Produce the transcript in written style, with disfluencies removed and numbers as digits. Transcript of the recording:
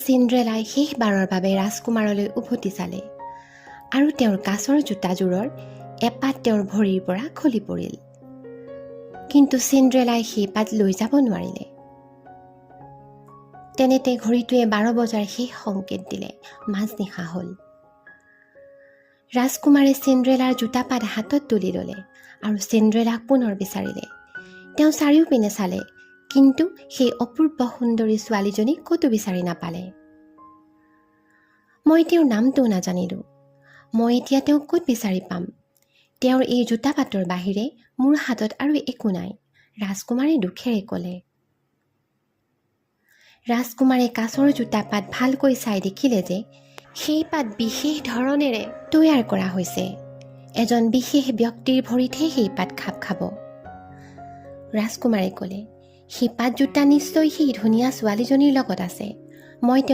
চিন্দ্ৰেলাই শেষবাৰৰ বাবে ৰাজকুমাৰলৈ উভতি চালে আৰু তেওঁৰ কাঁচৰ জোতাযোৰৰ এপাত তেওঁৰ ভৰিৰ পৰা খুলি পৰিল। কিন্তু চিন্দ্ৰেলাই সেই পাত লৈ যাব নোৱাৰিলে। তেনেতে ঘড়ীটোৱে 12 বজাৰ শেষ সংকেত দিলে। মাজনিশা হ'ল। ৰাজকুমাৰে চিন্দ্ৰেলাৰ জোতাপাত হাতত তুলি ল'লে আৰু চিন্দ্ৰেলাক পুনৰ বিচাৰিলে। তেওঁ চাৰিওপিনে চালে, কিন্তু সেই অপূৰ্ব সুন্দৰী ছোৱালীজনীক ক'তো বিচাৰি নাপালে। মই তেওঁৰ নামটোও নাজানিলোঁ। মই এতিয়া তেওঁক ক'ত বিচাৰি পাম? তেওঁৰ এই জোতাপাতৰ বাহিৰে মোৰ হাতত আৰু একো নাই, ৰাজকুমাৰে দুখেৰে ক'লে। ৰাজকুমাৰে কাঁচৰ জোতাপাত ভালকৈ চাই দেখিলে যে সেই পাত বিশেষ ধৰণেৰে তৈয়াৰ কৰা হৈছে। এজন বিশেষ ব্যক্তিৰ ভৰিতহে সেই পাত খাপ খাব। ৰাজকুমাৰে ক'লে, সেই পাত জোতা নিশ্চয় সেই ধুনীয়া ছোৱালীজনীৰ লগত আছে। মই